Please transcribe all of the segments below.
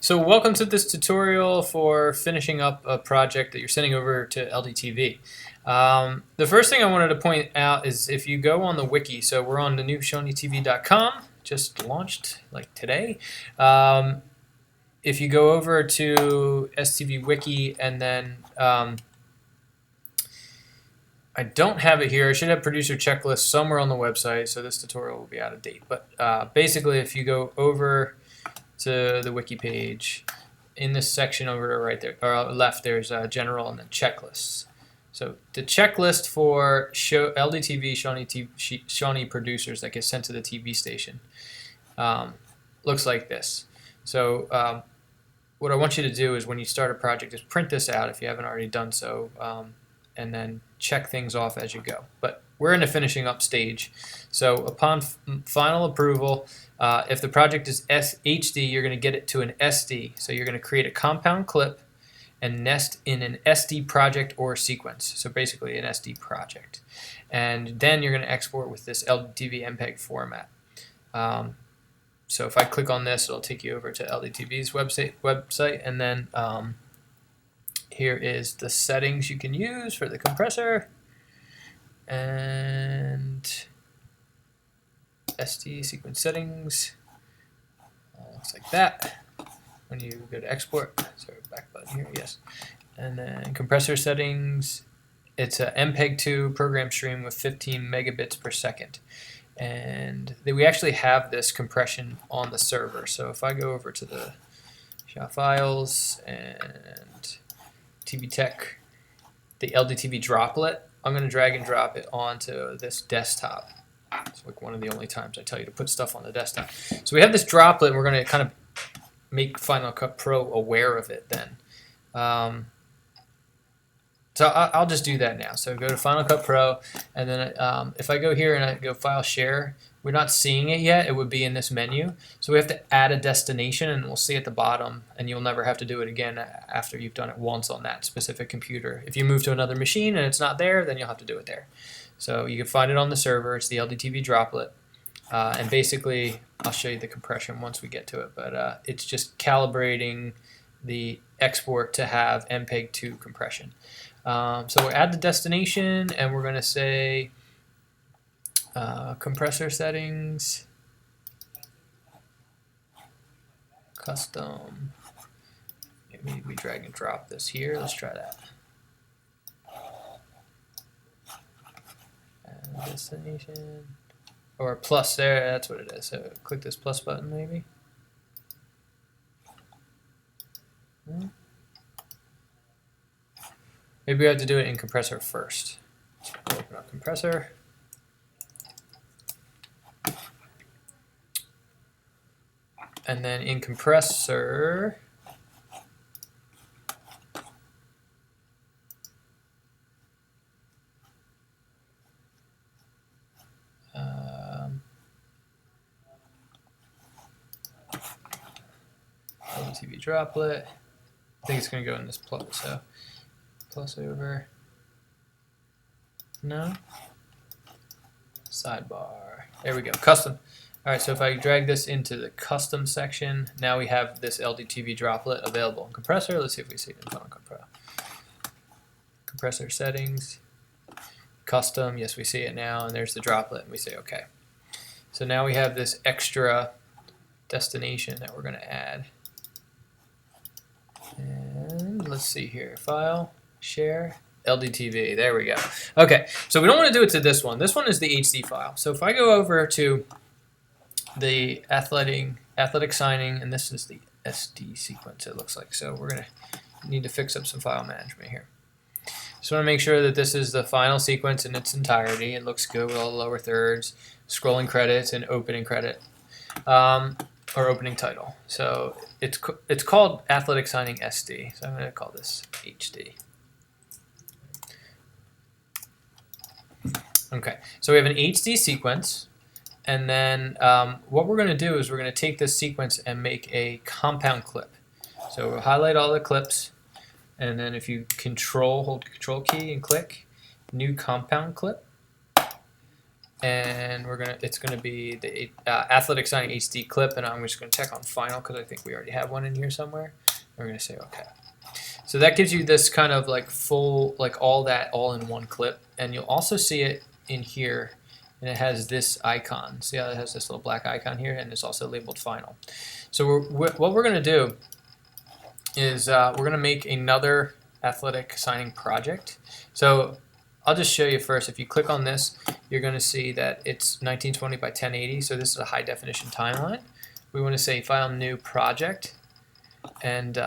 So welcome to this tutorial for finishing up a project that you're sending over to LDTV. The first thing I wanted to point out is if you go on the wiki, so we're on the new ShoneyTV.com, just launched like today. If you go over to STV Wiki and then I don't have it here. I should have producer checklist somewhere on the website, so this tutorial will be out of date. But basically, if you go over to the wiki page, in this section over to right there, or left, there's general and then checklists. So the checklist for LDTV Shawnee producers that get sent to the TV station looks like this. So what I want you to do is when you start a project is print this out if you haven't already done so, and then check things off as you go. But we're in the finishing up stage. So upon final approval, if the project is HD, you're going to get it to an SD. So you're going to create a compound clip and nest in an SD project or sequence. So basically an SD project. And then you're going to export with this LDTV MPEG format. So if I click on this, it'll take you over to LDTV's website, and then here is the settings you can use for the compressor and SD sequence settings. Looks like that when you go to export. Sorry, back button here, yes. And then compressor settings, it's a MPEG-2 program stream with 15 megabits per second. And we actually have this compression on the server. So if I go over to the SHA files and TV Tech, the LDTV droplet, I'm going to drag and drop it onto this desktop. It's like one of the only times I tell you to put stuff on the desktop. So we have this droplet, and we're going to kind of make Final Cut Pro aware of it then. So I'll just do that now. So go to Final Cut Pro, and then if I go here and I go File Share, we're not seeing it yet. It would be in this menu. So we have to add a destination, and we'll see at the bottom, and you'll never have to do it again after you've done it once on that specific computer. If you move to another machine and it's not there, then you'll have to do it there. So you can find it on the server. It's the LDTV droplet. And basically, I'll show you the compression once we get to it, but it's just calibrating the export to have MPEG-2 compression. So we'll add the destination, and we're going to say compressor settings, custom. Maybe we drag and drop this here. Let's try that. And destination, or plus there, that's what it is. So click this plus button maybe. Maybe we have to do it in compressor first. So open up compressor. And then in compressor, LDTV droplet. I think it's going to go in this plus, so plus over. No. Sidebar. There we go. Custom. All right, so if I drag this into the custom section, now we have this LDTV droplet available in compressor. Let's see if we see it in Final Cut Pro. Compressor settings, custom. Yes, we see it now, and there's the droplet, and we say OK. So now we have this extra destination that we're going to add. And let's see here. File, share, LDTV. There we go. Okay, so we don't want to do it to this one. This one is the HD file. So if I go over to the athletic signing, and this is the SD sequence, it looks like. So we're going to need to fix up some file management here. Just want to make sure that this is the final sequence in its entirety. It looks good with all the lower thirds, scrolling credits, and opening credit, or opening title. So it's called athletic signing SD. So I'm going to call this HD. Okay, so we have an HD sequence. And then what we're going to do is we're going to take this sequence and make a compound clip. So we'll highlight all the clips, and then if you hold Control key and click, new compound clip. and it's gonna be the athletic signing HD clip, and I'm just gonna check on final because I think we already have one in here somewhere. We're gonna say okay. So that gives you this kind of like full, like all in one clip, and you'll also see it in here, and it has this icon. See how it has this little black icon here, and it's also labeled final. So what we're gonna do is we're gonna make another athletic signing project. So I'll just show you first. If you click on this, you're going to see that it's 1920 by 1080. So this is a high definition timeline. We want to say file new project, and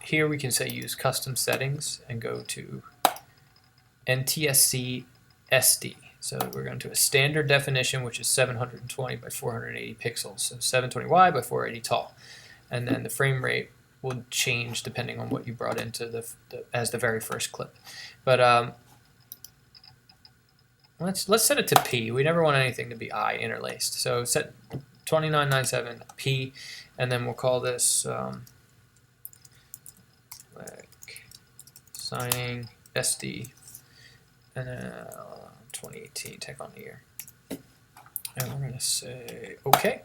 here we can say use custom settings and go to NTSC SD. So we're going to a standard definition, which is 720 by 480 pixels. So 720 wide by 480 tall, and then the frame rate will change depending on what you brought into as the very first clip. But let's set it to P. We never want anything to be I interlaced. So set 2997 P, and then we'll call this like signing SD, and then 2018. Take on the year, and we're gonna say okay.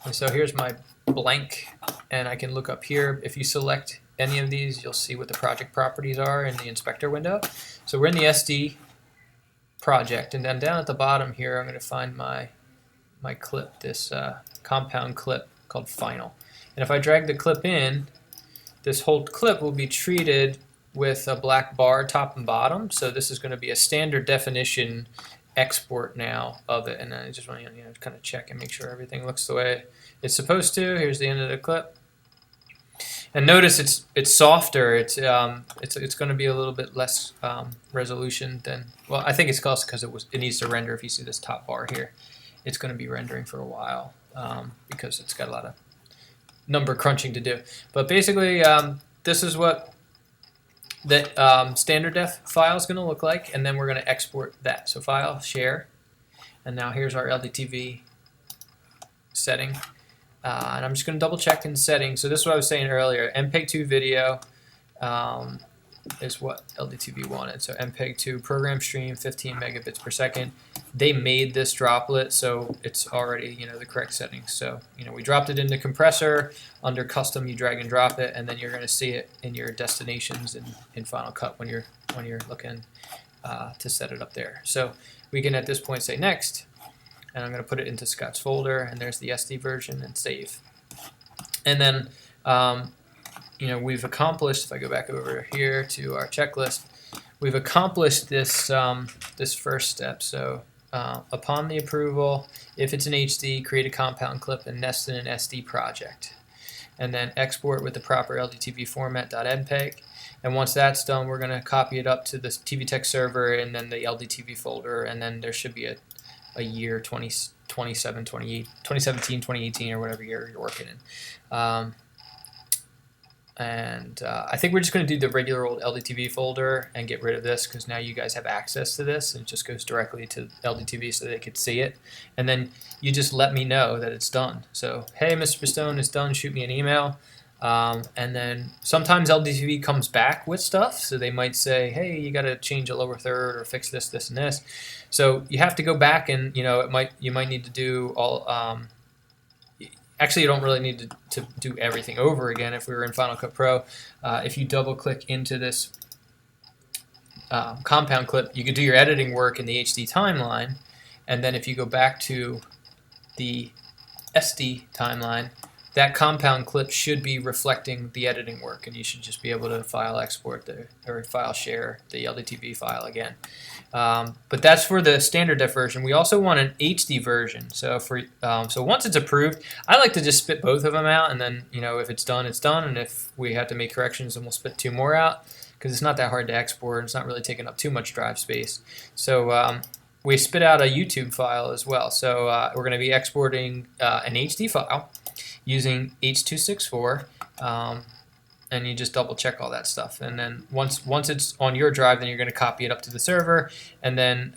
And so here's my blank, and I can look up here. If you select any of these, you'll see what the project properties are in the inspector window. So we're in the SD project, and then down at the bottom here I'm going to find my clip, this compound clip called final. And if I drag the clip in, this whole clip will be treated with a black bar top and bottom. So this is going to be a standard definition export now of it, and I just want to kind of check and make sure everything looks the way it's supposed to. Here's the end of the clip, and notice it's softer. It's going to be a little bit less resolution than, well, I think it's also because it needs to render. If you see this top bar here, it's going to be rendering for a while because it's got a lot of number crunching to do. But basically, this is what the standard def file is going to look like, and then we're going to export that. So file, share, and now here's our LDTV setting. And I'm just going to double check in settings. So this is what I was saying earlier. MPEG-2 video is what LDTV wanted. So MPEG-2 program stream 15 megabits per second. They made this droplet, so it's already the correct settings. So we dropped it into compressor. Under custom, you drag and drop it, and then you're going to see it in your destinations in Final Cut when you're looking to set it up there. So we can at this point say next, and I'm going to put it into Scott's folder, and there's the SD version, and save. And then we've accomplished, if I go back over here to our checklist, we've accomplished this this first step. So upon the approval, if it's an HD, create a compound clip and nest in an SD project, and then export with the proper LDTV format .mpeg. And once that's done, we're going to copy it up to the TV Tech server and then the LDTV folder, and then there should be a year 2017, 2018, or whatever year you're working in. I think we're just going to do the regular old LDTV folder and get rid of this, because now you guys have access to this, and it just goes directly to LDTV so they could see it. And then you just let me know that it's done. So, hey, Mr. Pistone, it's done. Shoot me an email. And then sometimes LDTV comes back with stuff, so they might say, hey, you got to change a lower third or fix this, this, and this. So you have to go back, and you might need to do all. Actually, you don't really need to do everything over again. If we were in Final Cut Pro, if you double click into this compound clip, you could do your editing work in the HD timeline, and then if you go back to the SD timeline, that compound clip should be reflecting the editing work, and you should just be able to file export or file share the LDTV file again. But that's for the standard def version. We also want an HD version. So so once it's approved, I like to just spit both of them out, and then if it's done, it's done. And if we have to make corrections, then we'll spit 2 more out, because it's not that hard to export. It's not really taking up too much drive space. So we spit out a YouTube file as well. So we're going to be exporting an HD file using H.264, and you just double check all that stuff. And then once it's on your drive, then you're going to copy it up to the server. And then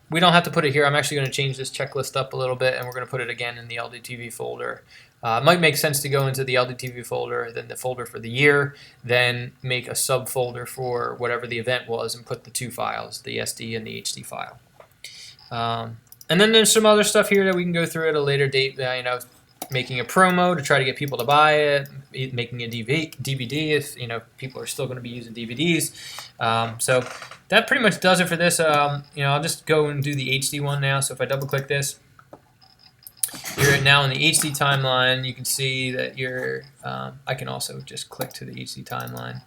we don't have to put it here. I'm actually going to change this checklist up a little bit, and we're going to put it again in the LDTV folder. It might make sense to go into the LDTV folder, then the folder for the year, then make a subfolder for whatever the event was, and put the 2 files, the SD and the HD file. And then there's some other stuff here that we can go through at a later date. You know, making a promo to try to get people to buy it, making a DVD if people are still going to be using DVDs. So that pretty much does it for this. I'll just go and do the HD one now. So if I double click this, you're now in the HD timeline. You can see that I can also just click to the HD timeline,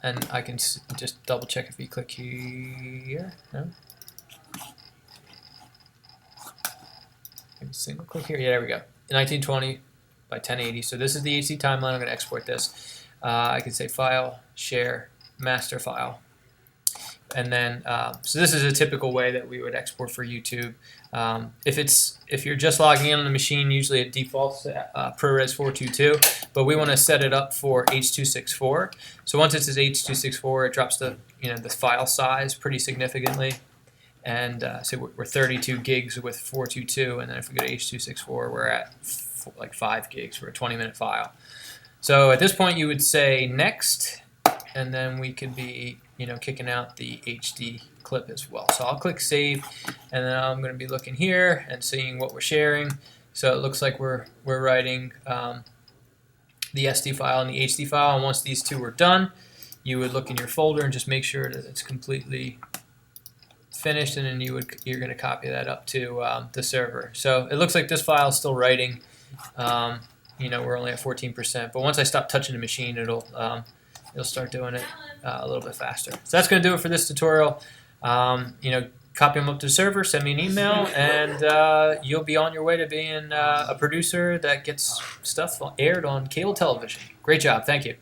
and I can just double check if you click here. No. Single click here. Yeah, there we go. 1920 by 1080. So this is the HD timeline. I'm going to export this. I can say File, Share, Master File. And then, so this is a typical way that we would export for YouTube. If you're just logging in on the machine, usually it defaults ProRes 422, but we want to set it up for H.264. So once it says H.264, it drops the the file size pretty significantly. And so we're 32 gigs with 422, and then if we go to H.264, we're at like 5 gigs for a 20-minute file. So at this point, you would say next, and then we could be kicking out the HD clip as well. So I'll click save, and then I'm going to be looking here and seeing what we're sharing. So it looks like we're writing the SD file and the HD file, and once these two are done, you would look in your folder and just make sure that it's completely finished, and then you're going to copy that up to the server. So it looks like this file is still writing. We're only at 14%, but once I stop touching the machine, it'll start doing it a little bit faster. So that's going to do it for this tutorial. Copy them up to the server, send me an email, and you'll be on your way to being a producer that gets stuff aired on cable television. Great job. Thank you.